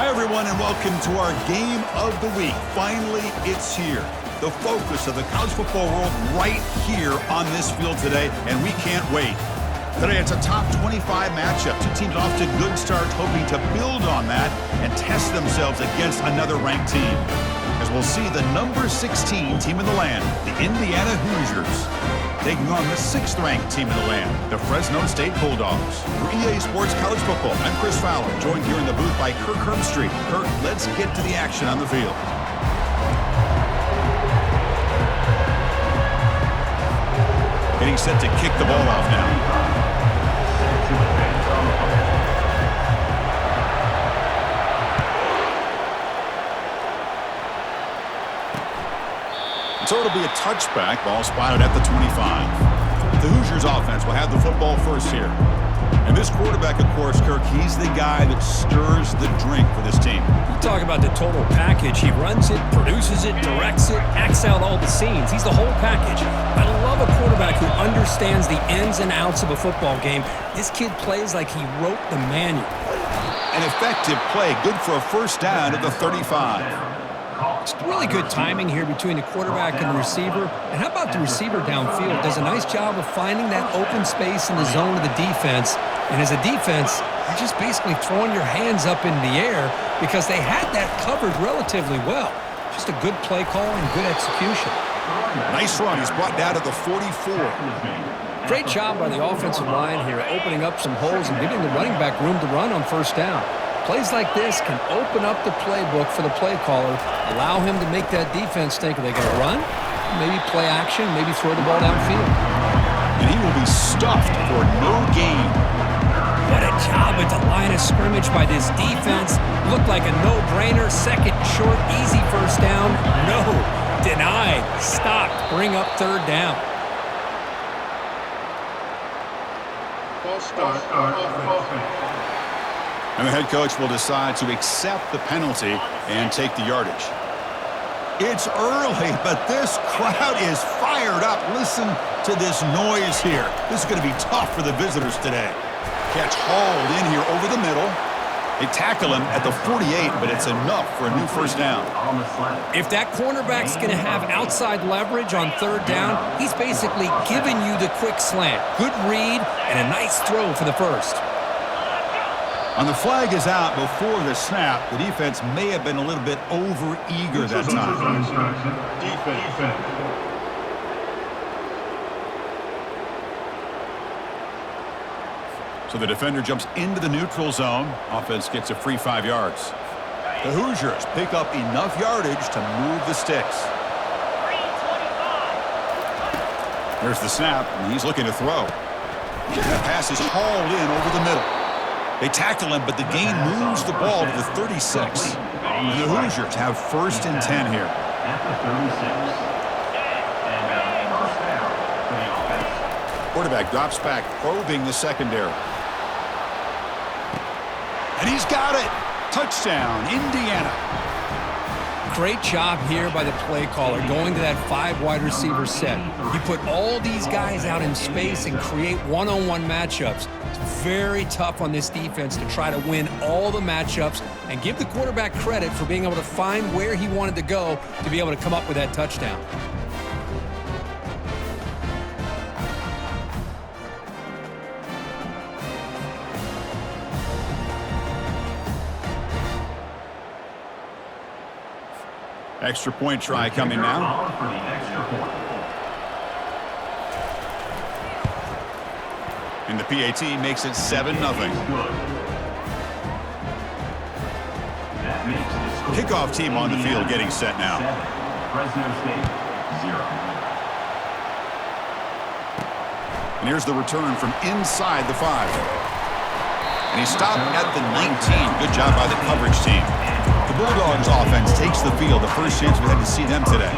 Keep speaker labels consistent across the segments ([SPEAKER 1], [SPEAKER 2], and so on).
[SPEAKER 1] Hi, everyone, and welcome to our Game of the Week. Finally, it's here. The focus of the college football world right here on this field today, and we can't wait. Today, it's a top 25 matchup. Two teams off to good starts, hoping to build on that and test themselves against another ranked team. As we'll see the number 16 team in the land, the Indiana Hoosiers, taking on the 6th-ranked team in the land, the Fresno State Bulldogs. For EA Sports College Football, I'm Chris Fowler, joined here in the booth by Kirk Herbstreit. Kirk, let's get to the action on the field. Getting set to kick the ball off now. So it'll be a touchback, ball spotted at the 25. The Hoosiers offense will have the football first here. And this quarterback, of course, Kirk, he's the guy that stirs the drink for this team.
[SPEAKER 2] You talk about the total package. He runs it, produces it, directs it, acts out all the scenes. He's the whole package. I love a quarterback who understands the ins and outs of a football game. This kid plays like he wrote the manual.
[SPEAKER 1] An effective play, good for a first down at the 35.
[SPEAKER 2] It's really good timing here between the quarterback and the receiver. And how about the receiver downfield? Does a nice job of finding that open space in the zone of the defense. And as a defense, you're just basically throwing your hands up in the air because they had that covered relatively well. Just a good play call and good execution.
[SPEAKER 1] Nice run. He's brought down to the 44.
[SPEAKER 2] Great job by the offensive line here, opening up some holes and giving the running back room to run on first down. Plays like this can open up the playbook for the play caller, allow him to make that defense think, are they going to run? Maybe play action, maybe throw the ball downfield.
[SPEAKER 1] And he will be stuffed for no gain.
[SPEAKER 2] What a job at the line of scrimmage by this defense. Looked like a no-brainer. Second short, easy first down. No, denied, stopped, bring up third down.
[SPEAKER 3] False start, offense.
[SPEAKER 1] And the head coach will decide to accept the penalty and take the yardage. It's early, but this crowd is fired up. Listen to this noise here. This is going to be tough for the visitors today. Catch hauled in here over the middle. They tackle him at the 48, but it's enough for a new first down.
[SPEAKER 2] If that cornerback's going to have outside leverage on third down, he's basically giving you the quick slant. Good read and a nice throw for the first.
[SPEAKER 1] And the flag is out before the snap. The defense may have been a little bit over-eager that time.
[SPEAKER 3] Defense.
[SPEAKER 1] So the defender jumps into the neutral zone. Offense gets a free 5 yards. The Hoosiers pick up enough yardage to move the sticks. There's the snap, and he's looking to throw. That pass is hauled in over the middle. They tackle him, but the gain moves the ball to the 36. And the Hoosiers have first and 10 here. Quarterback drops back, probing the secondary. And he's got it. Touchdown, Indiana.
[SPEAKER 2] Great job here by the play caller, going to that 5 wide receiver set. You put all these guys out in space and create one-on-one matchups. It's very tough on this defense to try to win all the matchups and give the quarterback credit for being able to find where he wanted to go to be able to come up with that touchdown.
[SPEAKER 1] Extra point try coming now. And the PAT makes it 7-0. Kickoff team on the field getting set now.
[SPEAKER 3] Fresno State, 0.
[SPEAKER 1] And here's the return from inside the 5. And he stopped at the 19. Good job by the coverage team. The Bulldogs offense takes the field. The first chance we had to see them today.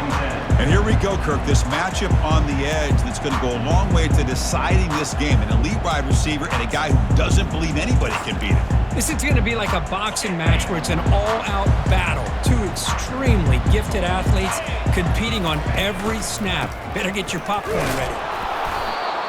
[SPEAKER 1] And here we go, Kirk. This matchup on the edge that's going to go a long way to deciding this game. An elite wide receiver and a guy who doesn't believe anybody can beat him.
[SPEAKER 2] This is going to be like a boxing match where it's an all-out battle. Two extremely gifted athletes competing on every snap. Better get your popcorn ready.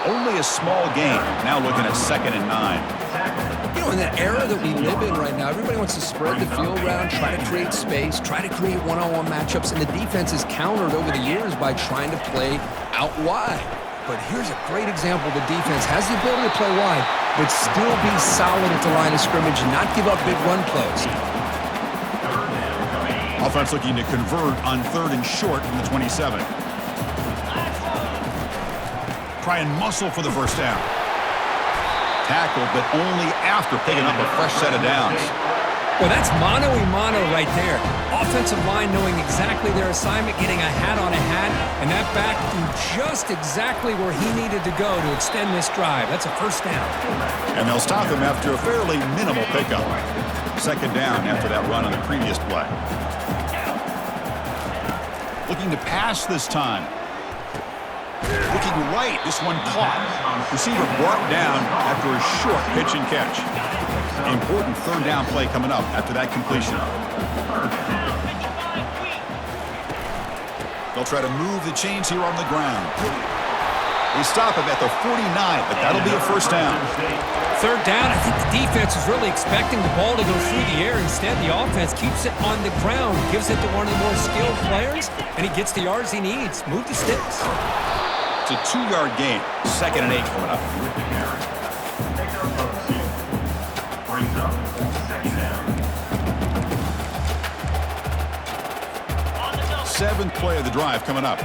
[SPEAKER 1] Only a small gain. Now looking at 2nd and 9.
[SPEAKER 2] You know, in the era that we live in right now, everybody wants to spread the field around, try to create space, try to create one-on-one matchups, and the defense is countered over the years by trying to play out wide. But here's a great example. The defense has the ability to play wide, but still be solid at the line of scrimmage and not give up big run plays.
[SPEAKER 1] Offense looking to convert on 3rd and short from the 27. Try and muscle for the first down. Tackled, but only after picking up a fresh set of downs.
[SPEAKER 2] Well, that's mano-a-mano right there. Offensive line knowing exactly their assignment, getting a hat on a hat, and that back threw just exactly where he needed to go to extend this drive. That's a first down.
[SPEAKER 1] And they'll stop him after a fairly minimal pickup. 2nd down after that run on the previous play. Looking to pass this time. Looking right, this one caught. Receiver brought down after a short pitch and catch. Important 3rd down play coming up after that completion. They'll try to move the chains here on the ground. They stop him at the 49, but that'll be a first down.
[SPEAKER 2] 3rd down, I think the defense is really expecting the ball to go through the air. Instead, the offense keeps it on the ground, gives it to one of the more skilled players, and he gets the yards he needs. Move the sticks.
[SPEAKER 1] It's a 2-yard gain. 2nd and 8 coming up.
[SPEAKER 3] Brings up 2nd down.
[SPEAKER 1] 7th play of the drive coming up.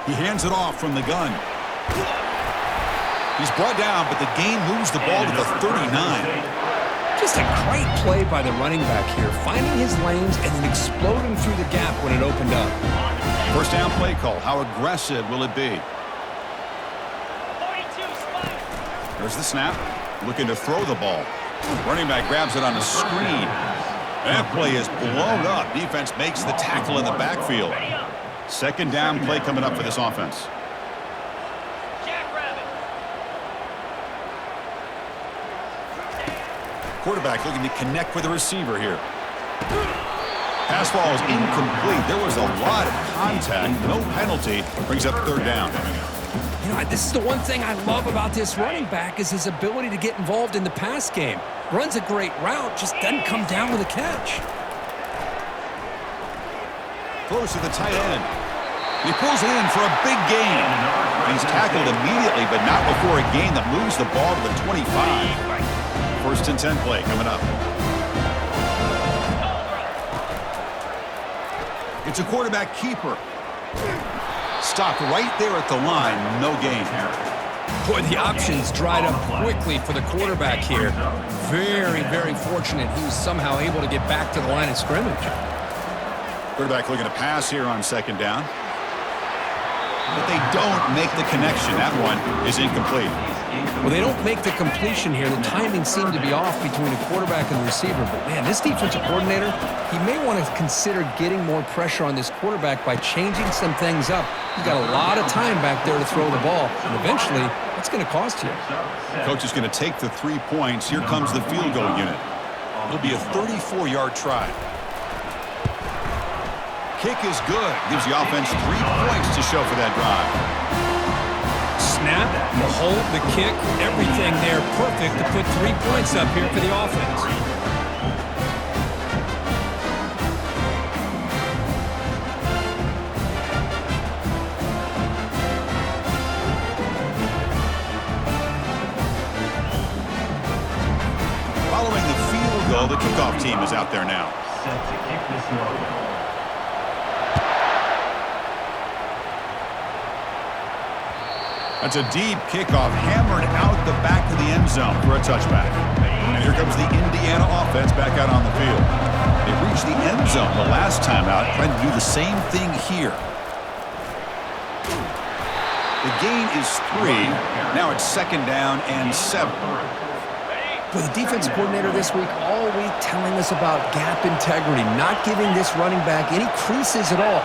[SPEAKER 1] He hands it off from the gun. He's brought down, but the gain moves the ball to the 39.
[SPEAKER 2] Just a great play by the running back here, finding his lanes and then exploding through the gap when it opened up.
[SPEAKER 1] First down play call. How aggressive will it be? There's the snap. Looking to throw the ball. Running back grabs it on a screen. That play is blown up. Defense makes the tackle in the backfield. 2nd down play coming up for this offense. Quarterback looking to connect with the receiver here. Pass ball is incomplete. There was a lot of contact. No penalty. Brings up 3rd down.
[SPEAKER 2] You know, this is the one thing I love about this running back is his ability to get involved in the pass game. Runs a great route, just doesn't come down with a catch.
[SPEAKER 1] Throws to the tight end. He pulls it in for a big gain. He's tackled immediately, but not before a gain that moves the ball to the 25. 1st and 10 play coming up. It's a quarterback keeper. Stopped right there at the line. No gain.
[SPEAKER 2] Boy, the options dried up quickly for the quarterback here. Very, very fortunate he was somehow able to get back to the line of scrimmage.
[SPEAKER 1] Quarterback looking to pass here on 2nd down. But they don't make the connection. That one is incomplete.
[SPEAKER 2] Well, they don't make the completion here. The timing seemed to be off between the quarterback and the receiver. But, man, this defensive coordinator, he may want to consider getting more pressure on this quarterback by changing some things up. He's got a lot of time back there to throw the ball. And eventually, it's going to cost you.
[SPEAKER 1] Coach is going to take the 3 points. Here comes the field goal unit. It'll be a 34-yard try. Kick is good. Gives the offense 3 points to show for that drive.
[SPEAKER 2] Snap, the hold, the kick, everything there perfect to put 3 points up here for the offense.
[SPEAKER 1] Following the field goal, the kickoff team is out there now.
[SPEAKER 3] Set to kick this one.
[SPEAKER 1] That's a deep kickoff, hammered out the back of the end zone for a touchback. And here comes the Indiana offense back out on the field. They reached the end zone the last time out, trying to do the same thing here. The gain is 3. Now it's 2nd down and 7.
[SPEAKER 2] Well, the defensive coordinator this week, all week telling us about gap integrity, not giving this running back any creases at all.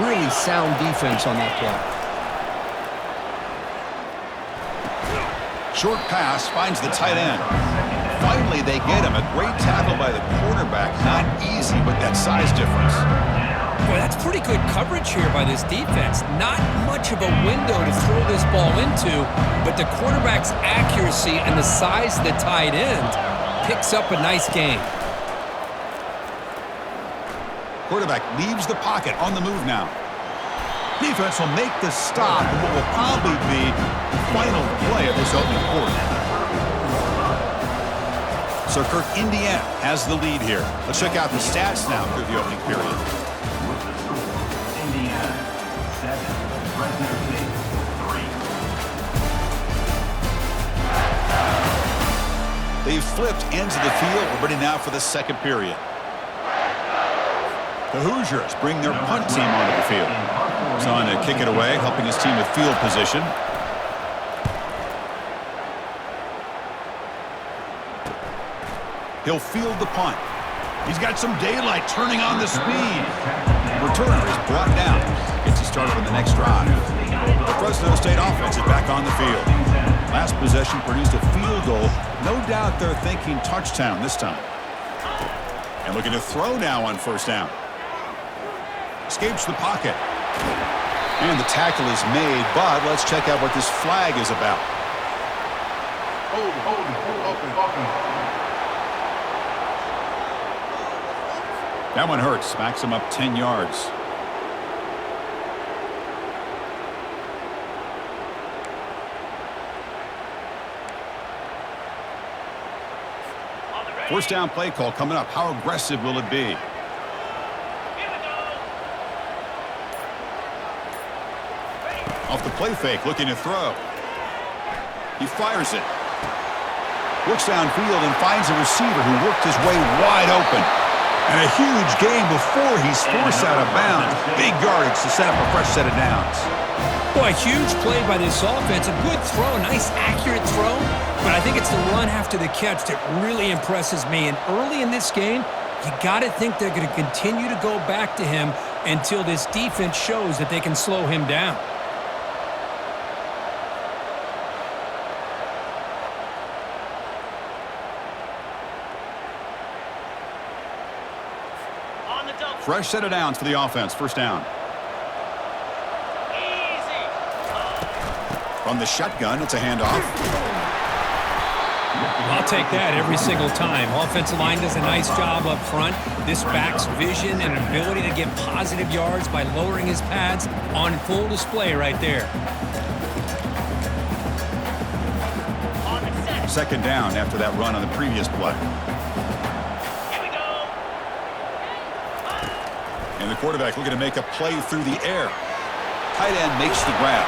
[SPEAKER 2] Really sound defense on that play.
[SPEAKER 1] Short pass finds the tight end. finally they get him. A great tackle by the quarterback. Not easy with that size difference.
[SPEAKER 2] Boy, that's pretty good coverage here by this defense. Not much of a window to throw this ball into, but the quarterback's accuracy and the size of the tight end picks up a nice gain.
[SPEAKER 1] Quarterback leaves the pocket, on the move now. Defense will make the stop in what will probably be the final play of this opening quarter. So Kirk, Indiana has the lead here. Let's check out the stats now through the opening period.
[SPEAKER 3] With the score, Indiana 7, Fresno State 3.
[SPEAKER 1] They've flipped ends of the field. We're ready now for the second period. The Hoosiers bring their punt team onto the field. He's on to kick it away, helping his team with field position. He'll field the punt. He's got some daylight, turning on the speed. Returner is brought down. Gets you started on the next drive. The Fresno State offense is back on the field. Last possession produced a field goal. No doubt they're thinking touchdown this time. And looking to throw now on first down. Escapes the pocket. And the tackle is made, but let's check out what this flag is about. That one hurts. Smacks him up 10 yards. First down play call coming up. How aggressive will it be? Off the play fake, looking to throw. He fires it. Looks downfield and finds a receiver who worked his way wide open. And a huge gain before he's forced out of bounds. Big yardage to set up a fresh set of downs.
[SPEAKER 2] Boy, huge play by this offense. A good throw, a nice accurate throw. But I think it's the run after the catch that really impresses me. And early in this game, you got to think they're going to continue to go back to him until this defense shows that they can slow him down.
[SPEAKER 1] Fresh set of downs for the offense. First down. From the shotgun, it's a handoff.
[SPEAKER 2] I'll take that every single time. Offensive line does a nice job up front. This back's vision and ability to get positive yards by lowering his pads on full display right there.
[SPEAKER 1] Second down after that run on the previous play. And the quarterback looking to make a play through the air. Tight end makes the grab.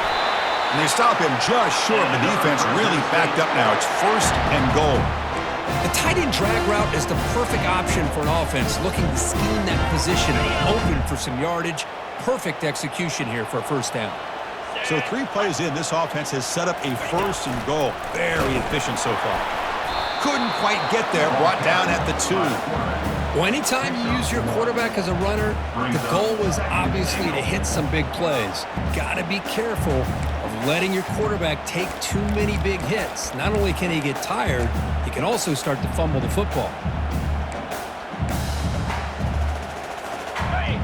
[SPEAKER 1] And they stop him just short. The defense really backed up now. It's first and goal.
[SPEAKER 2] The tight end drag route is the perfect option for an offense looking to scheme that position open for some yardage. Perfect execution here for a first down.
[SPEAKER 1] So 3 plays in, this offense has set up a first and goal. Very efficient so far. Couldn't quite get there. Brought down at the 2.
[SPEAKER 2] Well, anytime you use your quarterback as a runner, the goal was obviously to hit some big plays. Got to be careful of letting your quarterback take too many big hits. Not only can he get tired, he can also start to fumble the football.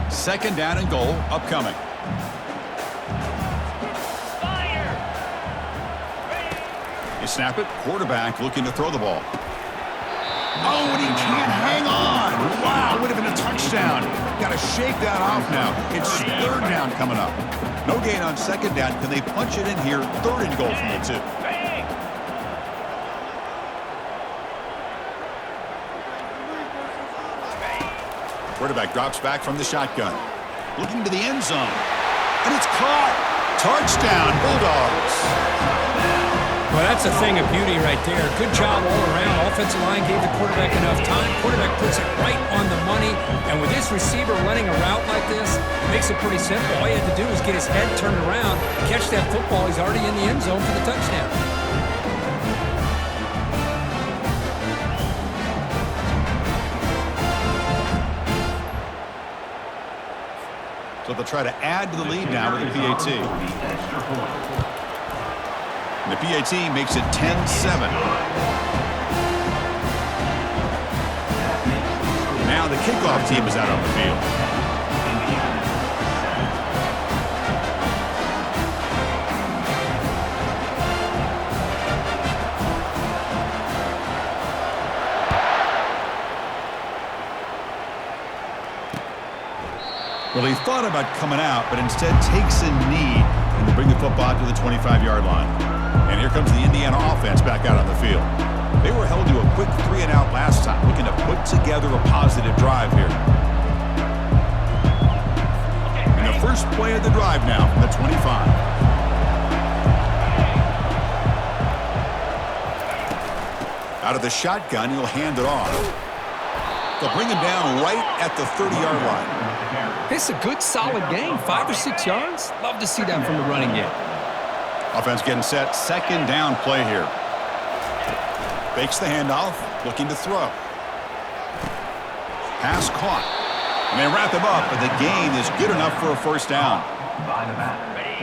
[SPEAKER 1] Second down and goal upcoming. You snap it, quarterback looking to throw the ball. Oh, and he can't hang on. Wow, would have been a touchdown. Got to shake that off now. It's third down coming up. No gain on second down. Can they punch it in here? Third and goal from the 2. Quarterback drops back from the shotgun. Looking to the end zone. And it's caught. Touchdown, Bulldogs.
[SPEAKER 2] Well, that's a thing of beauty right there. Good job all around. Offensive line gave the quarterback enough time. Quarterback puts it right on the money. And with this receiver running a route like this, it makes it pretty simple. All you have to do is get his head turned around, catch that football. He's already in the end zone for the touchdown.
[SPEAKER 1] So they'll try to add to the lead now with the PAT. And the PAT makes it 10-7. kickoff team is out on the field. Well, he thought about coming out, but instead takes a knee and to bring the football to the 25-yard line. And here comes the Indiana offense back out on the field. They were held to a quick 3-and-out last time, looking to put together a positive drive here. And the first play of the drive now from the 25. Out of the shotgun, he'll hand it off. They'll bring him down right at the 30-yard line.
[SPEAKER 2] It's a good, solid game. 5 or 6 yards. Love to see that from the running game.
[SPEAKER 1] Offense getting set. Second down play here. Fakes the handoff. Looking to throw. Pass caught. And they wrap him up, but the gain is good enough for a first down.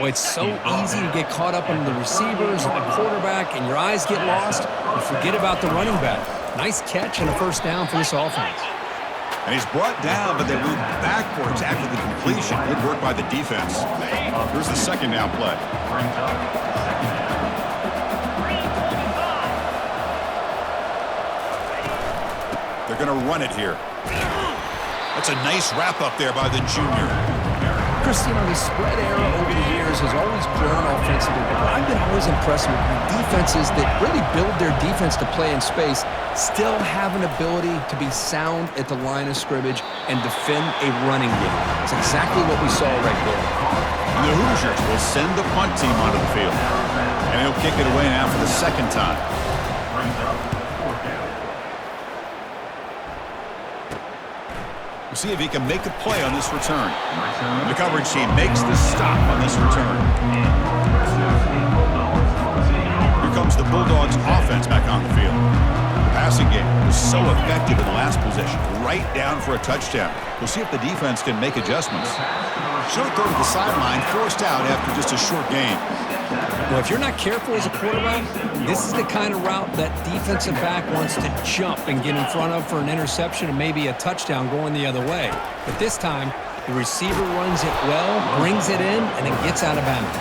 [SPEAKER 2] Well, it's so easy to get caught up on the receivers and the quarterback, and your eyes get lost. You forget about the running back. Nice catch and a first down for this offense.
[SPEAKER 1] And he's brought down, but they move backwards after the completion. Good work by the defense. Here's the second down play. They're going to run it here. That's a nice wrap up there by the junior.
[SPEAKER 2] Chris, you know, the spread era over the years has always grown offensively, but I've been always impressed with defenses that really build their defense to play in space, still have an ability to be sound at the line of scrimmage and defend a running game. That's exactly what we saw right there.
[SPEAKER 1] And the Hoosiers will send the punt team onto the field. And he'll kick it away now for the second time. We'll see if he can make a play on this return. The coverage team makes the stop on this return. Here comes the Bulldogs offense back on the field. The passing game was so effective in the last possession, right down for a touchdown. We'll see if the defense can make adjustments. Short throw to the sideline, forced out after just a short gain.
[SPEAKER 2] Well, if you're not careful as a quarterback, this is the kind of route that defensive back wants to jump and get in front of for an interception and maybe a touchdown going the other way. But this time, the receiver runs it well, brings it in, and then gets out of bounds.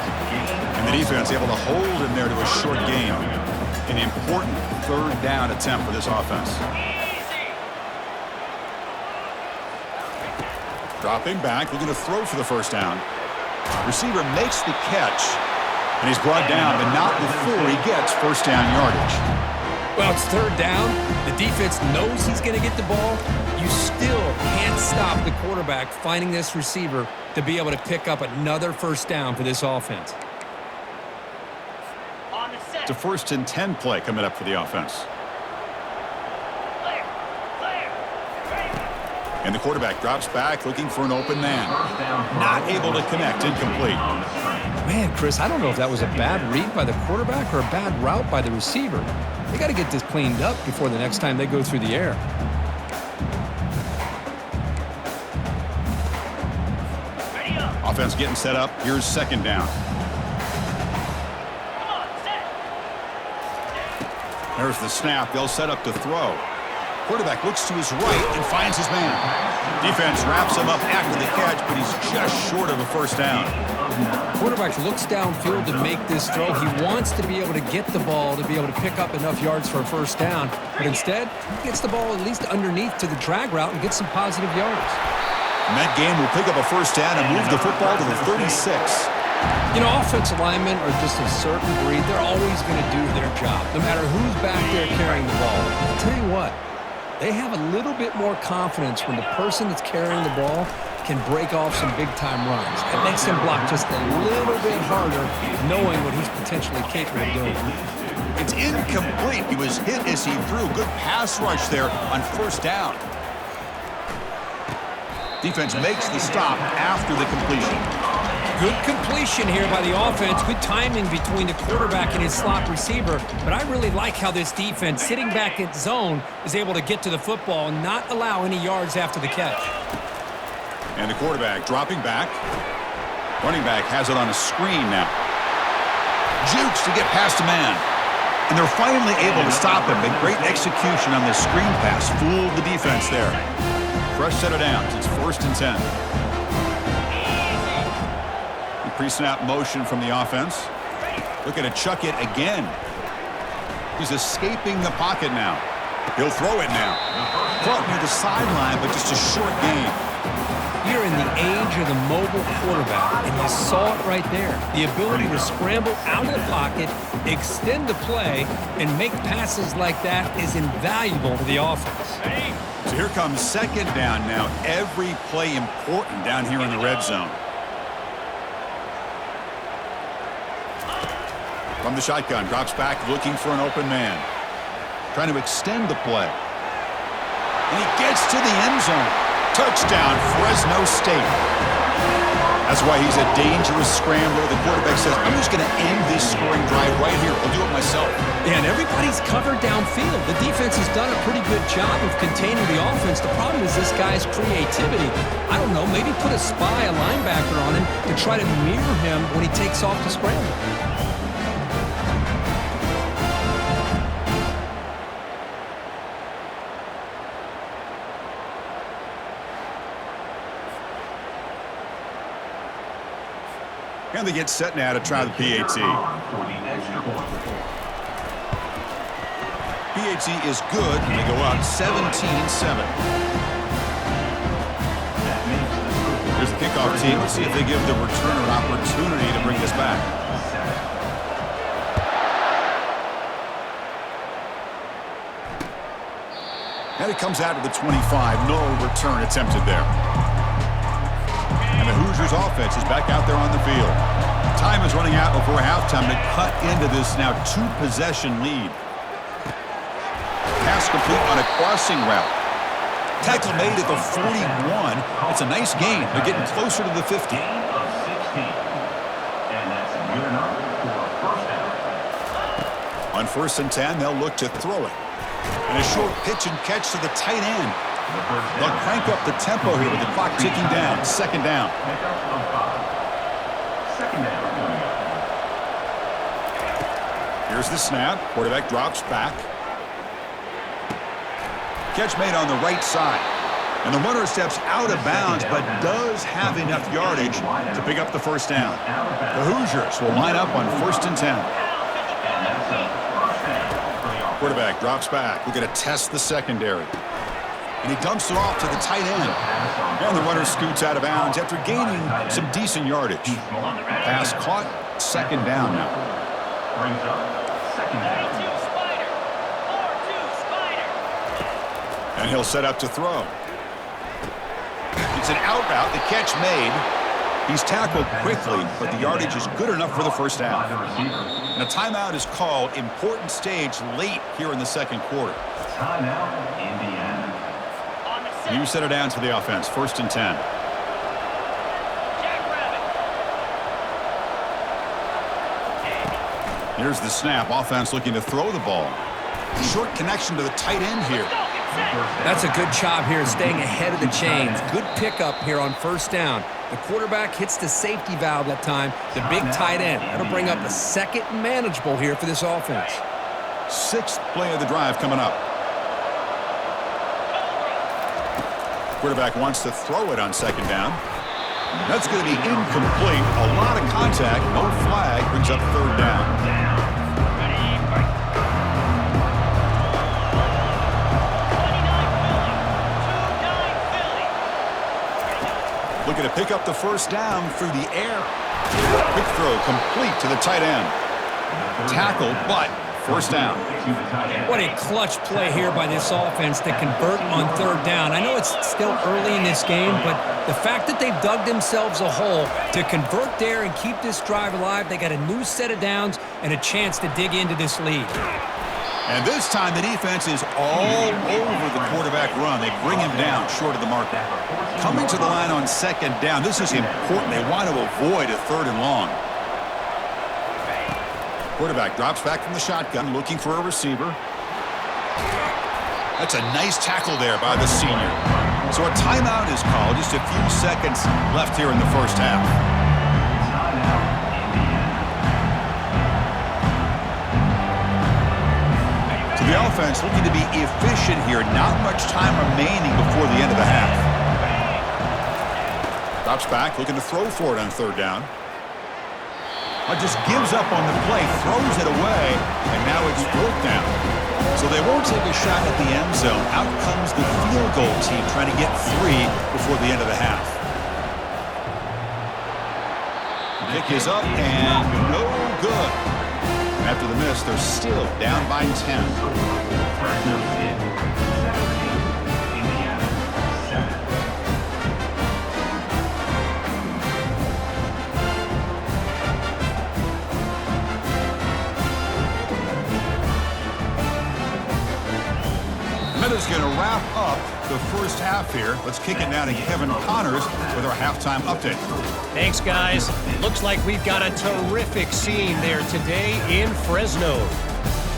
[SPEAKER 1] And the defense able to hold him there to a short gain. An important third down attempt for this offense. Dropping back, looking to throw for the first down. Receiver makes the catch. And he's brought down, but not before he gets first down yardage.
[SPEAKER 2] Well, it's third down. The defense knows he's going to get the ball. You still can't stop the quarterback finding this receiver to be able to pick up another first down for this offense.
[SPEAKER 1] It's a 1st and 10 play coming up for the offense. And the quarterback drops back, looking for an open man. Not able to connect, incomplete.
[SPEAKER 2] Man, Chris, I don't know if that was a bad read by the quarterback or a bad route by the receiver. They got to get this cleaned up before the next time they go through the air.
[SPEAKER 1] Offense getting set up. Here's second down. There's the snap. They'll set up to throw. Quarterback looks to his right and finds his man. Defense wraps him up after the catch, but he's just short of a first down.
[SPEAKER 2] Quarterback looks downfield to make this throw. He wants to be able to get the ball to be able to pick up enough yards for a first down, but instead he gets the ball at least underneath to the drag route and gets some positive yards.
[SPEAKER 1] And that game will pick up a first down and move the football to the 36.
[SPEAKER 2] You know, offensive linemen are just a certain breed. They're always going to do their job, no matter who's back there carrying the ball. I'll tell you what, they have a little bit more confidence when the person that's carrying the ball can break off some big-time runs. It makes him block just a little bit harder, knowing what he's potentially capable of doing.
[SPEAKER 1] It's incomplete. He was hit as he threw. Good pass rush there on first down. Defense makes the stop after the completion.
[SPEAKER 2] Good completion here by the offense. Good timing between the quarterback and his slot receiver. But I really like how this defense, sitting back in zone, is able to get to the football and not allow any yards after the catch.
[SPEAKER 1] And the quarterback dropping back. Running back has it on a screen now. Jukes to get past a man. And they're finally able to stop him. A great execution on the screen pass. Fooled the defense there. Fresh set of downs. It's 1st and 10. The pre-snap motion from the offense. Looking to chuck it again. He's escaping the pocket now. He'll throw it now. Caught near the sideline, but just a short gain.
[SPEAKER 2] You're in the age of the mobile quarterback, and you saw it right there. The ability to scramble out of the pocket, extend the play, and make passes like that is invaluable to the offense.
[SPEAKER 1] So here comes 2nd down now. Every play important down here in the red zone. From the shotgun, drops back, looking for an open man. Trying to extend the play. And he gets to the end zone. Touchdown, Fresno State. That's why he's a dangerous scrambler. The quarterback says, I'm just going to end this scoring drive right here. I'll do it myself.
[SPEAKER 2] Yeah, and everybody's covered downfield. The defense has done a pretty good job of containing the offense. The problem is this guy's creativity. I don't know, maybe put a spy, a linebacker on him to try to mirror him when he takes off the scramble.
[SPEAKER 1] And they get set now to try the PAT. PAT is good, and they go up 17-7. Here's the kickoff team. Let's see if they give the returner an opportunity to bring this back. And it comes out to the 25. No return attempted there. And the Hoosiers offense is back out there on the field. Time is running out before halftime to cut into this now 2-possession lead. Pass complete on a crossing route. Tackle made at the 41. It's a nice gain. They're getting closer to the 50. On 1st and 10, they'll look to throw it. And a short pitch and catch to the tight end. They'll crank up the tempo here with the clock ticking down. 2nd down. Here's the snap. Quarterback drops back. Catch made on the right side. And the runner steps out of bounds, but does have enough yardage to pick up the 1st down. The Hoosiers will line up on 1st and 10. Quarterback drops back. We're going to test the secondary. And he dumps it off to the tight end. And the runner scoots out of bounds after gaining some decent yardage. Pass caught. 2nd down now. And he'll set up to throw. It's an out route. The catch made. He's tackled quickly, but the yardage is good enough for the 1st down. And a timeout is called. Important stage late here in the 2nd quarter.
[SPEAKER 3] Timeout, Indiana.
[SPEAKER 1] New set of downs for the offense. 1st and 10. Here's the snap. Offense looking to throw the ball. Short connection to the tight end here.
[SPEAKER 2] That's a good job here staying ahead of the chains. Good pickup here on 1st down. The quarterback hits the safety valve that time. The big tight end. That'll bring up a 2nd and manageable here for this offense.
[SPEAKER 1] 6th play of the drive coming up. Quarterback wants to throw it on 2nd down. That's going to be incomplete. A lot of contact. No flag. Brings up 3rd down. Looking to pick up the 1st down through the air. Quick throw complete to the tight end. Tackled, but 1st down.
[SPEAKER 2] What a clutch play here by this offense to convert on 3rd down. I know it's still early in this game, but the fact that they've dug themselves a hole to convert there and keep this drive alive, they got a new set of downs and a chance to dig into this lead.
[SPEAKER 1] And this time the defense is all over the quarterback run. They bring him down short of the mark. Coming to the line on 2nd down. This is important. They want to avoid a 3rd and long. Quarterback drops back from the shotgun, looking for a receiver. That's a nice tackle there by the senior. So a timeout is called. Just a few seconds left here in the 1st half. So The offense looking to be efficient here. Not much time remaining before the end of the half. Drops back, looking to throw for it on third down. Just gives up on the play, throws it away, and now it's fourth down. So they won't take a shot at the end zone. Out comes the field goal team trying to get 3 before the end of the half. Kick is up and no good. After the miss, they're still down by 10.
[SPEAKER 3] Fresno 17, Indiana 7.
[SPEAKER 1] Is going to wrap up the first half here. Let's kick it now to Kevin Connors with our halftime update.
[SPEAKER 4] Thanks, guys. Looks like we've got a terrific scene there today in Fresno.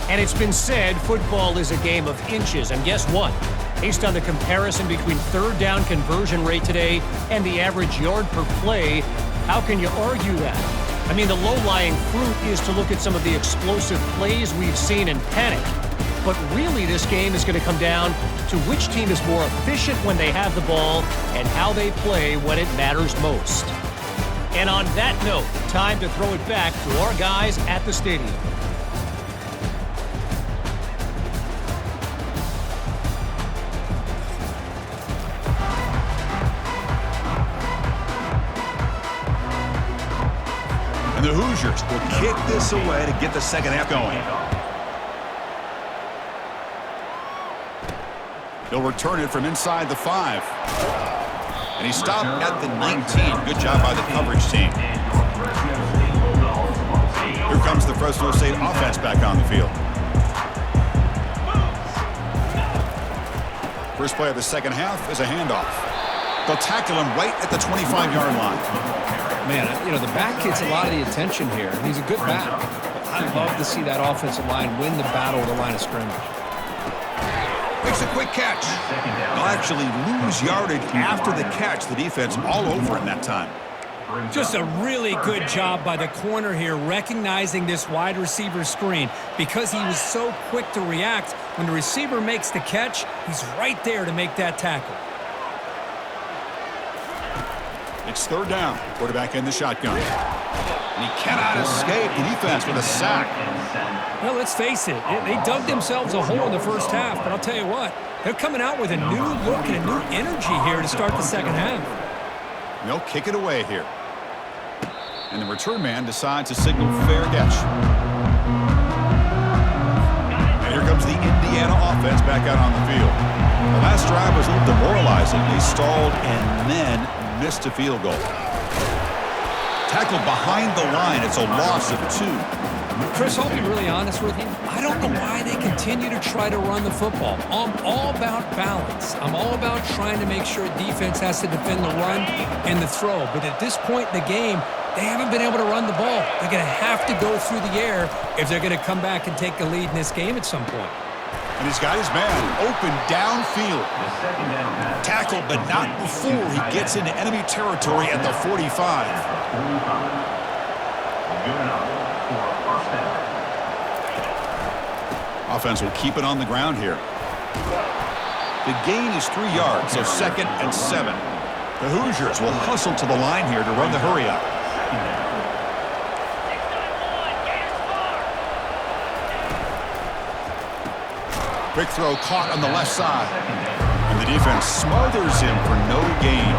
[SPEAKER 4] And it's been said football is a game of inches. And guess what? Based on the comparison between third down conversion rate today and the average yard per play, how can you argue that? I mean, the low-lying fruit is to look at some of the explosive plays we've seen and panic. But really, this game is going to come down to which team is more efficient when they have the ball and how they play when it matters most. And on that note, time to throw it back to our guys at the stadium.
[SPEAKER 1] And the Hoosiers will kick this away to get the second half going. He'll return it from inside the 5. And he stopped at the 19. Good job by the coverage team. Here comes the Fresno State offense back on the field. First play of the second half is a handoff. They'll tackle him right at the 25-yard line.
[SPEAKER 2] Man, you know, the back gets a lot of the attention here. He's a good back. I'd love to see that offensive line win the battle at the line of scrimmage.
[SPEAKER 1] Makes a quick catch. They'll actually lose yardage after the catch. The defense all over in that time.
[SPEAKER 2] Just a really good job by the corner here, recognizing this wide receiver screen. Because he was so quick to react, when the receiver makes the catch, he's right there to make that tackle.
[SPEAKER 1] It's third down. Quarterback in the shotgun. And he cannot escape the defense with a sack.
[SPEAKER 2] Well, let's face it, they dug themselves a hole in the first half, but I'll tell you what, they're coming out with a new look and a new energy here to start the second half.
[SPEAKER 1] And they'll kick it away here. And the return man decides to signal fair catch. And here comes the Indiana offense back out on the field. The last drive was a little demoralizing. They stalled and then missed a field goal. Tackled behind the line. It's a loss of 2.
[SPEAKER 2] Chris, I'll be really honest with you. I don't know why they continue to try to run the football. I'm all about balance. I'm all about trying to make sure defense has to defend the run and the throw. But at this point in the game, they haven't been able to run the ball. They're going to have to go through the air if they're going to come back and take the lead in this game at some point.
[SPEAKER 1] And he's got his man open downfield. Tackled, but not before he gets into enemy territory at the 45. Offense will keep it on the ground here. The gain is 3 yards, so 2nd and 7. The Hoosiers will hustle to the line here to run the hurry up. Quick throw caught on the left side. And the defense smothers him for no gain.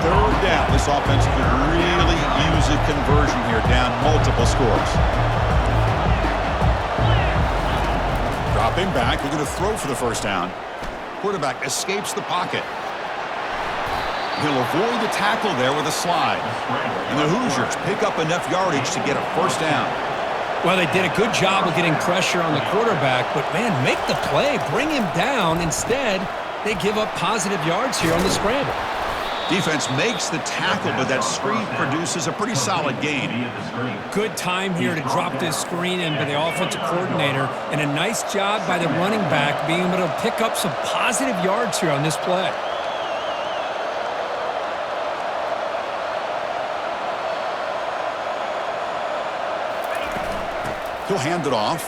[SPEAKER 1] Third down. This offense could really use a conversion here, down multiple scores. Dropping back, looking to throw for the first down. Quarterback escapes the pocket. He'll avoid the tackle there with a slide. And the Hoosiers pick up enough yardage to get a first down.
[SPEAKER 2] Well, they did a good job of getting pressure on the quarterback, but, man, make the play, bring him down. Instead, they give up positive yards here on the scramble.
[SPEAKER 1] Defense makes the tackle, but that screen produces a pretty solid gain.
[SPEAKER 2] Good time here to drop this screen in by the offensive coordinator, and a nice job by the running back being able to pick up some positive yards here on this play.
[SPEAKER 1] He'll hand it off.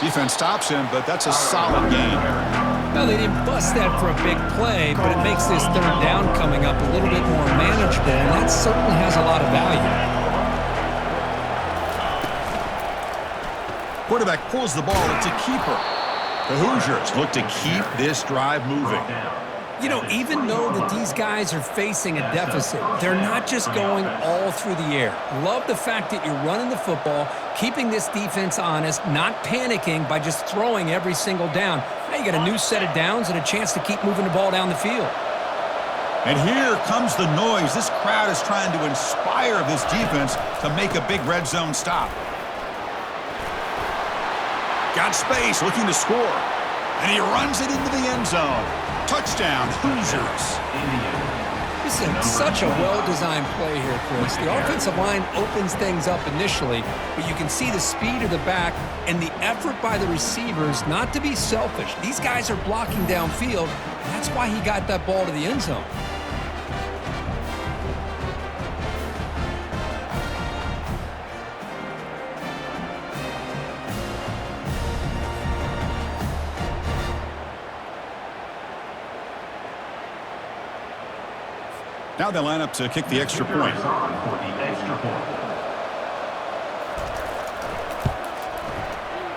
[SPEAKER 1] Defense stops him, but that's a solid gain.
[SPEAKER 2] Well, they didn't bust that for a big play, but it makes this third down coming up a little bit more manageable, and that certainly has a lot of value.
[SPEAKER 1] Quarterback pulls the ball. It's a keeper. The Hoosiers look to keep this drive moving.
[SPEAKER 2] You know, even though that these guys are facing a deficit, they're not just going all through the air. Love the fact that you're running the football, keeping this defense honest, not panicking by just throwing every single down. Now you got a new set of downs and a chance to keep moving the ball down the field.
[SPEAKER 1] And here comes the noise. This crowd is trying to inspire this defense to make a big red zone stop. Got space, looking to score. And he runs it into the end zone. Touchdown, Hoosiers.
[SPEAKER 2] This is such a well-designed play here, Chris. The offensive line opens things up initially, but you can see the speed of the back and the effort by the receivers not to be selfish. These guys are blocking downfield, and that's why he got that ball to the end zone.
[SPEAKER 1] Now they line up to kick the extra point.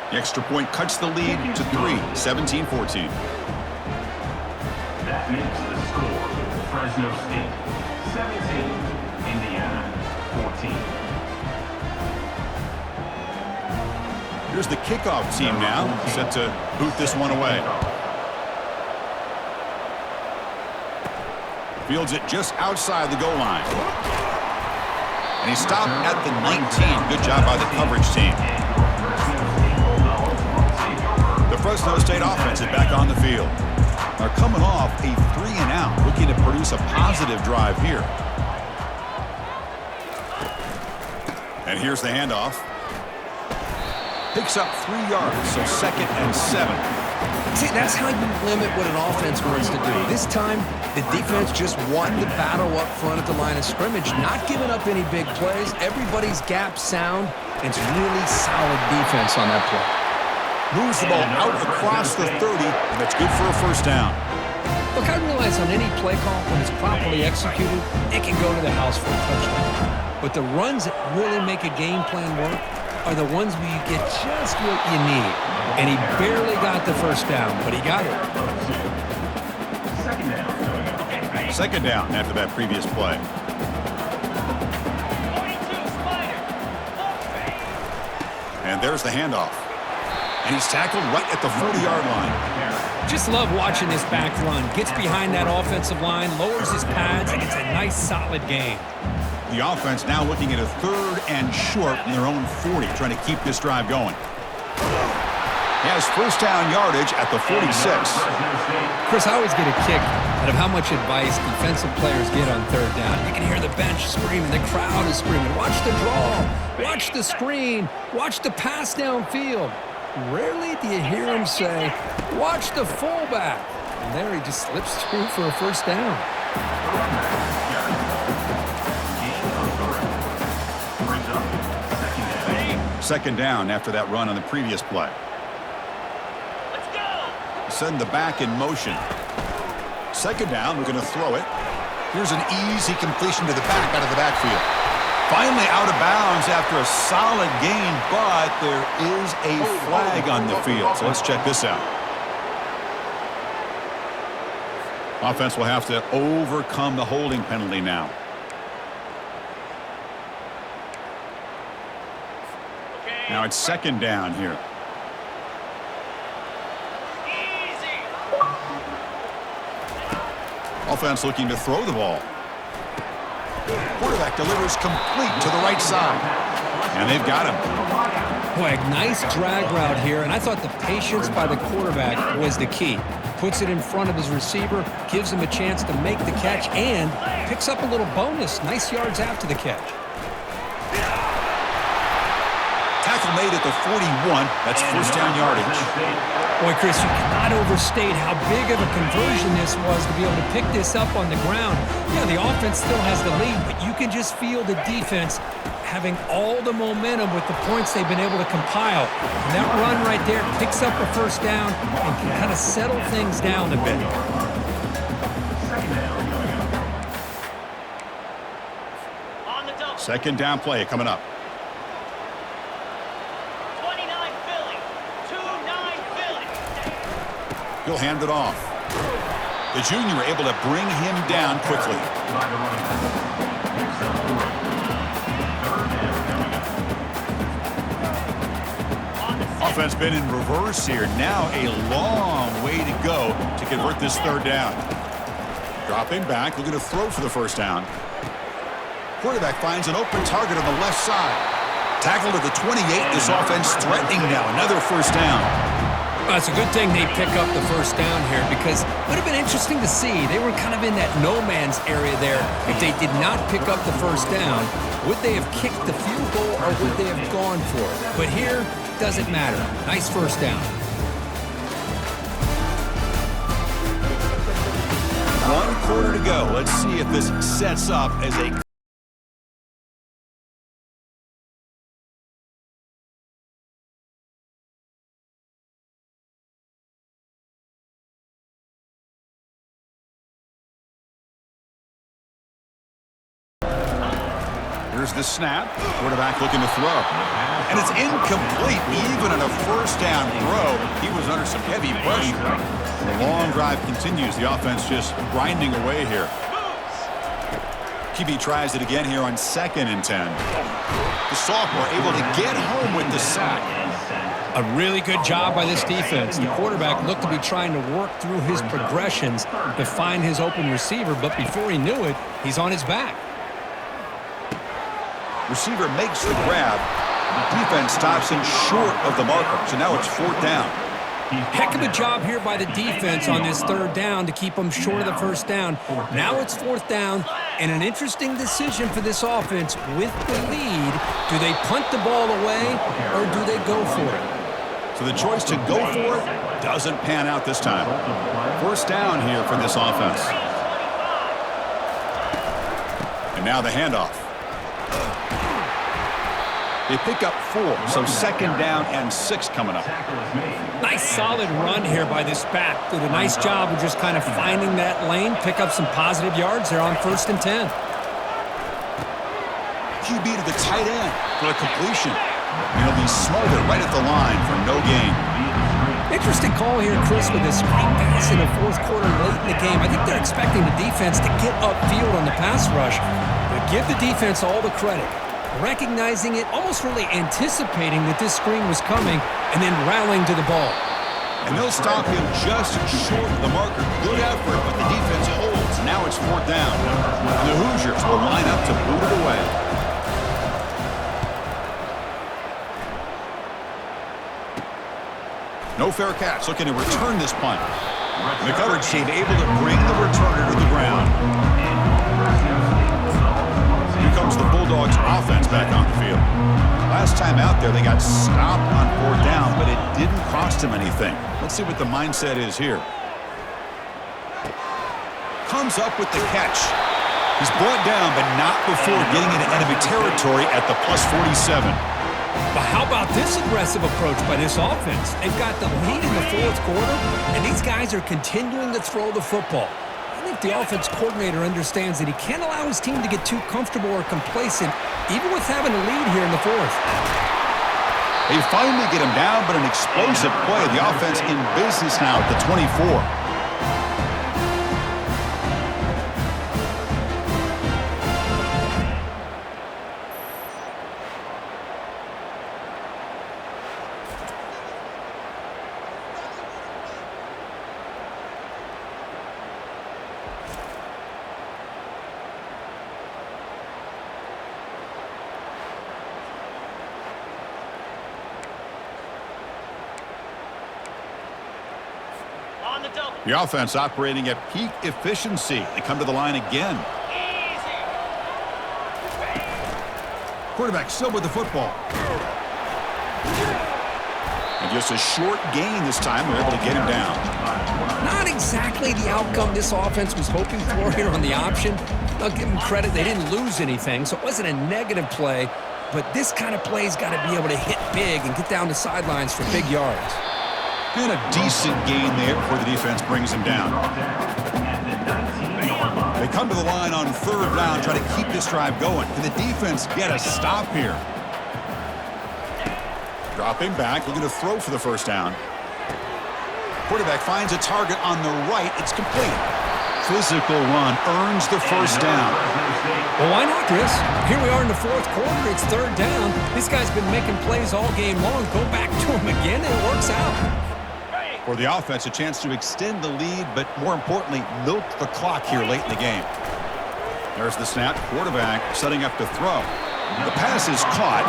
[SPEAKER 1] The extra point cuts the lead to 3, 17-14.
[SPEAKER 3] That makes the score Fresno State 17, Indiana 14.
[SPEAKER 1] Here's the kickoff team now, set to boot this one away. Fields it just outside the goal line. And he stopped at the 19. Good job by the coverage team. The Fresno State offense is back on the field. They're coming off a 3-and-out, looking to produce a positive drive here. And here's the handoff. Picks up 3 yards, so 2nd and 7.
[SPEAKER 2] See, that's how you limit what an offense wants to do. This time, the defense just won the battle up front at the line of scrimmage, not giving up any big plays. Everybody's gap sound, and it's really solid defense on that play.
[SPEAKER 1] Moves the ball out across the 30, and that's good for a first down.
[SPEAKER 2] Look, I realize on any play call, when it's properly executed, it can go to the house for a touchdown. But the runs that really make a game plan work are the ones where you get just what you need. And he barely got the first down, but he got it.
[SPEAKER 1] Second down after that previous play. And there's the handoff. And he's tackled right at the 40-yard line.
[SPEAKER 2] Just love watching this back run. Gets behind that offensive line, lowers his pads, and it's a nice, solid gain.
[SPEAKER 1] The offense now looking at a 3rd and short from their own 40, trying to keep this drive going. He has first down yardage at the 46.
[SPEAKER 2] Chris, I always get a kick out of how much advice defensive players get on 3rd down. You can hear the bench screaming, the crowd is screaming, watch the draw, watch the screen, watch the pass downfield. Rarely do you hear him say, watch the fullback. And there he just slips through for a first down.
[SPEAKER 1] Second down after that run on the previous play. Send the back in motion. Second down, we're going to throw it. Here's an easy completion to the back out of the backfield. Finally out of bounds after a solid gain, but there is a flag on the field. So let's check this out. Offense will have to overcome the holding penalty now. Now it's second down here. Offense looking to throw the ball. Quarterback delivers complete to the right side. And they've got him.
[SPEAKER 2] Boy, a nice drag route here, and I thought the patience by the quarterback was the key. Puts it in front of his receiver, gives him a chance to make the catch, and picks up a little bonus. Nice yards after the catch.
[SPEAKER 1] Tackle made at the 41. That's first down yardage.
[SPEAKER 2] Boy, Chris, you cannot overstate how big of a conversion this was to be able to pick this up on the ground. Yeah, the offense still has the lead, but you can just feel the defense having all the momentum with the points they've been able to compile. And that run right there picks up a first down and can kind of settle things down a bit.
[SPEAKER 1] Second down play coming up.
[SPEAKER 5] 29 Philly. 2-9 Philly.
[SPEAKER 1] He'll hand it off. The junior able to bring him down quickly. Offense been in reverse here. Now a long way to go to convert this third down. Dropping back, looking to throw for the first down. Quarterback finds an open target on the left side. Tackled at the 28. This offense threatening now. Another first down.
[SPEAKER 2] Well, it's a good thing they pick up the first down here because it would have been interesting to see. They were kind of in that no man's area there. If they did not pick up the first down, would they have kicked the field goal or would they have gone for it? But here, doesn't matter. Nice first down.
[SPEAKER 1] 1 quarter to go. Let's see if this sets up as a... Here's the snap. Quarterback looking to throw. And it's incomplete. Even on a first down throw, he was under some heavy pressure. The long drive continues. The offense just grinding away here. QB tries it again here on 2nd and 10. The sophomore able to get home with the sack.
[SPEAKER 2] A really good job by this defense. The quarterback looked to be trying to work through his progressions to find his open receiver, but before he knew it, he's on his back.
[SPEAKER 1] Receiver makes the grab. Defense stops him short of the marker, so now it's 4th down.
[SPEAKER 2] Heck of a job here by the defense on this 3rd down to keep them short of the first down. Now it's 4th down, and an interesting decision for this offense with the lead. Do they punt the ball away, or do they go for it?
[SPEAKER 1] So the choice to go for it doesn't pan out this time. First down here for this offense. And now the handoff. They pick up 4, so 2nd down and 6 coming up.
[SPEAKER 2] Nice solid run here by this back. Did a nice job of just kind of finding that lane, pick up some positive yards there on 1st and 10.
[SPEAKER 1] QB to the tight end for a completion. And he'll be smothered right at the line for no gain.
[SPEAKER 2] Interesting call here, Chris, with this screen pass in the 4th quarter late in the game. I think they're expecting the defense to get upfield on the pass rush, but give the defense all the credit. Recognizing it, almost really anticipating that this screen was coming, and then rallying to the ball.
[SPEAKER 1] And they'll stop him just short of the marker. Good effort, but the defense holds. Now it's 4th down. And the Hoosiers will line up to boot it away. No fair catch, looking to return this punt. And the coverage team able to bring the returner to the ground. Here comes the Bulldogs offense back on the field. Last time out there, they got stopped on 4th down, but it didn't cost them anything. Let's see what the mindset is here. Comes up with the catch. He's brought down, but not before getting into enemy territory at the +47.
[SPEAKER 2] But how about this aggressive approach by this offense? They've got the lead in the 4th quarter, and these guys are continuing to throw the football. I think the offense coordinator understands that he can't allow his team to get too comfortable or complacent, even with having a lead here in the 4th.
[SPEAKER 1] They finally get him down, but an explosive play. The offense in business now at the 24. The offense operating at peak efficiency. They come to the line again. Quarterback still with the football. And just a short gain this time. They're able to get him down.
[SPEAKER 2] Not exactly the outcome this offense was hoping for here on the option. I'll give them credit. They didn't lose anything, so it wasn't a negative play. But this kind of play's got to be able to hit big and get down the sidelines for big yards.
[SPEAKER 1] And a decent gain there before the defense brings him down. They come to the line on third down, try to keep this drive going. Can the defense get a stop here? Dropping back, looking to throw for the first down. Quarterback finds a target on the right. It's complete. Physical run earns the first down.
[SPEAKER 2] Well, why not, Chris? Here we are in the fourth quarter. It's third down. This guy's been making plays all game long. Go back to him again, and it works out.
[SPEAKER 1] For the offense, a chance to extend the lead, but more importantly, milk the clock here late in the game. There's the snap. Quarterback setting up to throw. The pass is caught,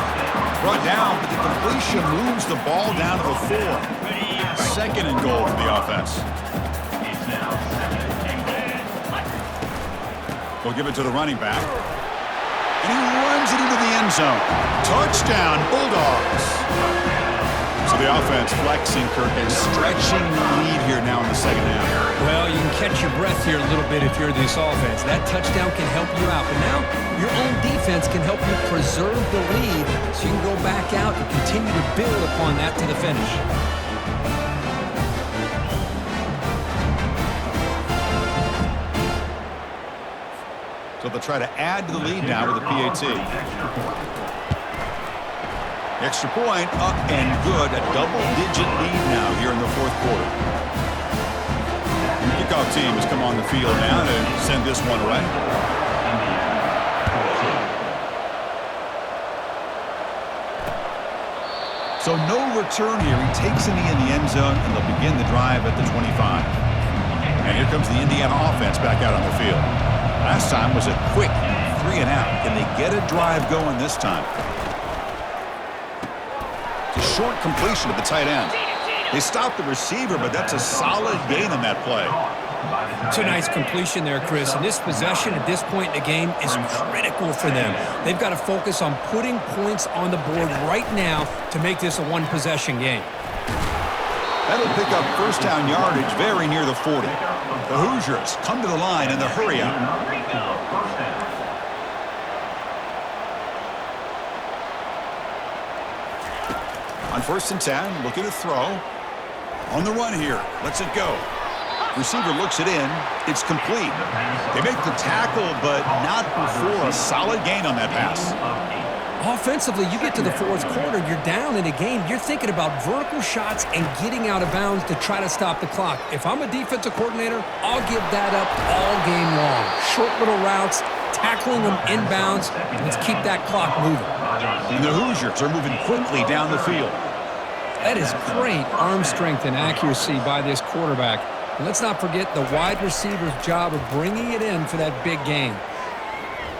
[SPEAKER 1] brought down, but the completion moves the ball down to the 4. Second and goal for the offense. We'll give it to the running back. And he runs it into the end zone. Touchdown, Bulldogs. So the offense flexing, Kirk, and stretching the lead here now in the second half.
[SPEAKER 2] Well, you can catch your breath here a little bit if you're this offense. That touchdown can help you out. But now your own defense can help you preserve the lead so you can go back out and continue to build upon that to the finish.
[SPEAKER 1] So they'll try to add to the lead now with the PAT. Extra point up and good. A double-digit lead now here in the fourth quarter. The kickoff team has come on the field now to send this one away. So no return here. He takes in the end zone, and they'll begin the drive at the 25. And here comes the Indiana offense back out on the field. Last time was a quick 3 and out. Can they get a drive going this time? It's a short completion to the tight end. They stopped the receiver, but that's a solid gain on that play.
[SPEAKER 2] It's a nice completion there, Chris. And this possession at this point in the game is critical for them. They've got to focus on putting points on the board right now to make this a one-possession game.
[SPEAKER 1] That'll pick up first down yardage very near the 40. The Hoosiers come to the line in the hurry up. On 1st and 10, looking to throw. On the run here, lets it go. Receiver looks it in. It's complete. They make the tackle, but not before a solid gain on that pass.
[SPEAKER 2] Offensively, you get to the fourth quarter, you're down in a game. You're thinking about vertical shots and getting out of bounds to try to stop the clock. If I'm a defensive coordinator, I'll give that up all game long. Short little routes, tackling them inbounds. Let's keep that clock moving.
[SPEAKER 1] And the Hoosiers are moving quickly down the field.
[SPEAKER 2] That is great arm strength and accuracy by this quarterback. And let's not forget the wide receiver's job of bringing it in for that big gain.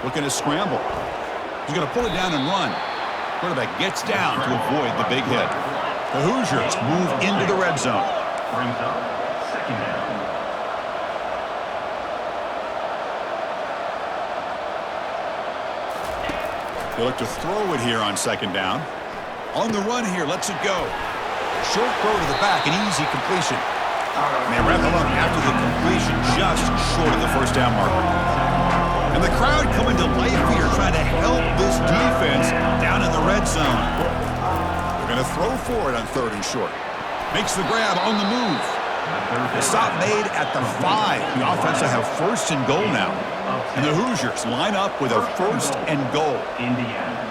[SPEAKER 1] Looking to scramble. He's going to pull it down and run. Quarterback gets down to avoid the big hit. The Hoosiers move into the red zone.
[SPEAKER 3] Brings up second down.
[SPEAKER 1] They look to throw it here on second down. On the run here, lets it go. Short throw to the back, an easy completion. And they wrap it up after the completion, just short of the first down marker. And the crowd coming to life here, trying to help this defense down in the red zone. They're going to throw for it on 3rd and short. Makes the grab on the move. The stop made at the 5. The offense will have 1st and goal now. And the Hoosiers line up with a 1st and goal.
[SPEAKER 3] Indiana.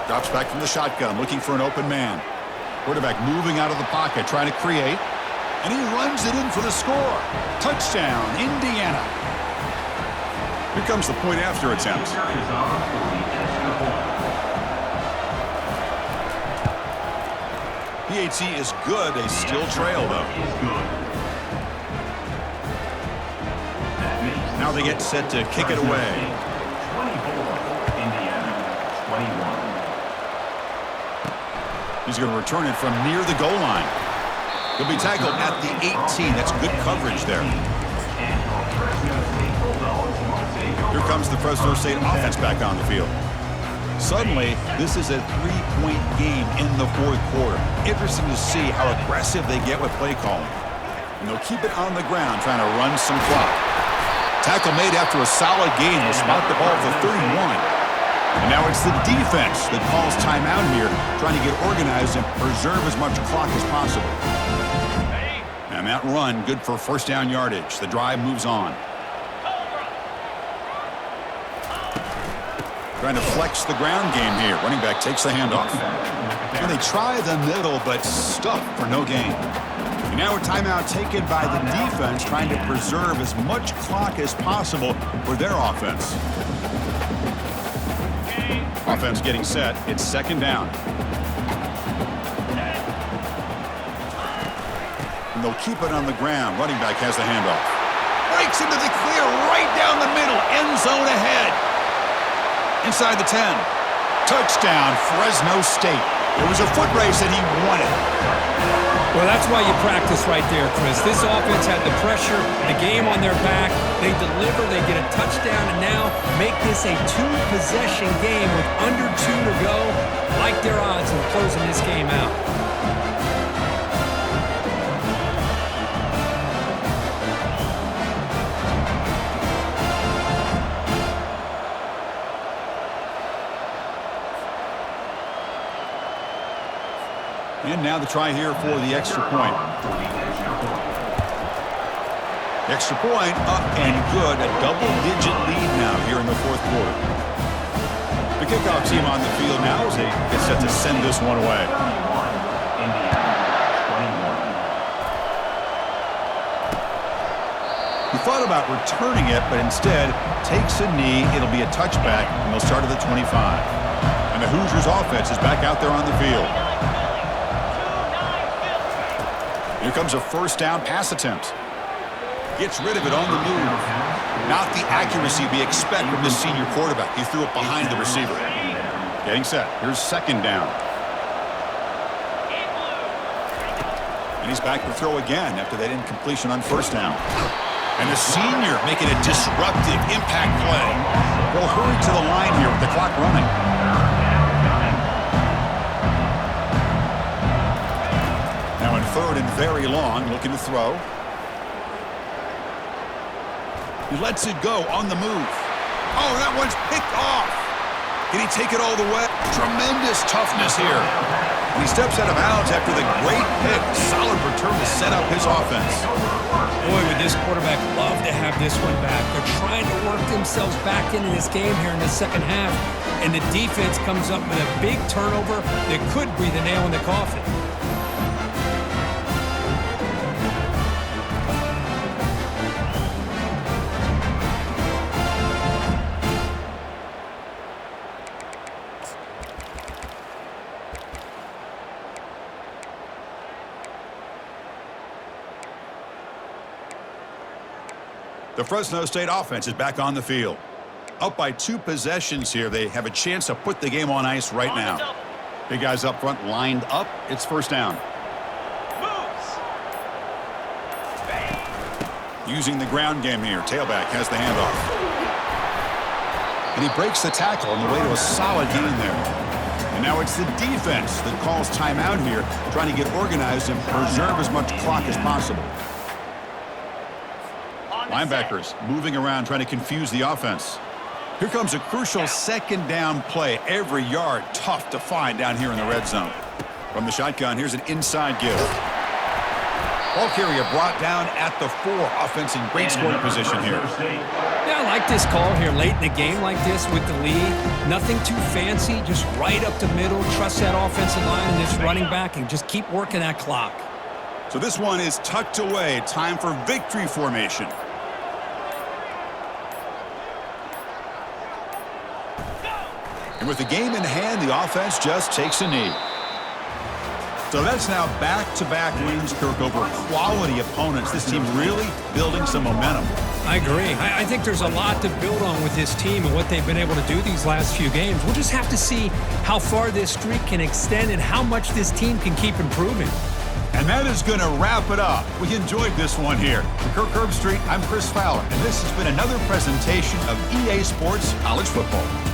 [SPEAKER 1] Drops back from the shotgun, looking for an open man. Quarterback moving out of the pocket, trying to create. And he runs it in for the score. Touchdown, Indiana. Here comes the point after attempt. PAT is good. They still trail, though. Now they get set to kick it away.
[SPEAKER 3] 24, Indiana, 21.
[SPEAKER 1] He's going to return it from near the goal line. He'll be tackled at the 18. That's good coverage there. Here comes the Fresno State offense back on the field. Suddenly, this is a 3-point game in the fourth quarter. Interesting to see how aggressive they get with play calling. And they'll keep it on the ground, trying to run some clock. Tackle made after a solid gain will spot the ball for 31. And now it's the defense that calls timeout here, trying to get organized and preserve as much clock as possible. And that run, good for first down yardage. The drive moves on. Trying to flex the ground game here. Running back takes the handoff. And they try the middle, but stuck for no gain. And now a timeout taken by the defense, trying to preserve as much clock as possible for their offense. Offense getting set. It's second down. And they'll keep it on the ground. Running back has the handoff. Breaks into the clear right down the middle. End zone ahead. Inside the 10. Touchdown, Fresno State. It was a foot race and he won it.
[SPEAKER 2] Well, that's why you practice right there, Chris. This offense had the pressure, the game on their back. They deliver, they get a touchdown, and now make this a two-possession game with under 2 to go. Like their odds of closing this game out.
[SPEAKER 1] And now the try here for the extra point. The extra point up and good. A double-digit lead now here in the fourth quarter. The kickoff team on the field now as they get set to send this one away. He thought about returning it, but instead takes a knee. It'll be a touchback, and they'll start at the 25. And the Hoosiers offense is back out there on the field. Here comes a first down pass attempt. Gets rid of it on the move. Not the accuracy we expect from this senior quarterback. He threw it behind the receiver. Getting set. Here's second down. And he's back to throw again after that incompletion on first down. And the senior making a disruptive impact play. They'll hurry to the line here with the clock running. Now in third and very long, looking to throw. He lets it go on the move. Oh, that one's picked off. Can he take it all the way? Tremendous toughness here. And he steps out of bounds after the great pick. Solid return to set up his offense.
[SPEAKER 2] Boy, would this quarterback love to have this one back. They're trying to work themselves back into this game here in the second half. And the defense comes up with a big turnover that could be the nail in the coffin.
[SPEAKER 1] The Fresno State offense is back on the field. Up by 2 possessions here. They have a chance to put the game on ice right now. Big guys up front lined up. It's first down. Using the ground game here. Tailback has the handoff. And he breaks the tackle on the way to a solid gain there. And now it's the defense that calls timeout here, trying to get organized and preserve as much clock as possible. Linebackers moving around, trying to confuse the offense. Here comes a crucial second down play. Every yard tough to find down here in the red zone. From the shotgun, here's an inside give. Ball carrier brought down at the 4. Offense in great scoring position here.
[SPEAKER 2] Yeah, I like this call here late in the game like this with the lead. Nothing too fancy, just right up the middle. Trust that offensive line and this running back and just keep working that clock.
[SPEAKER 1] So this one is tucked away. Time for victory formation. And with the game in hand, the offense just takes a knee. So that's now back-to-back wins, Kirk, over quality opponents. This team really building some momentum.
[SPEAKER 2] I agree. I think there's a lot to build on with this team and what they've been able to do these last few games. We'll just have to see how far this streak can extend and how much this team can keep improving.
[SPEAKER 1] And that is going to wrap it up. We enjoyed this one here. For Kirk Herbstreit, I'm Chris Fowler, and this has been another presentation of EA Sports College Football.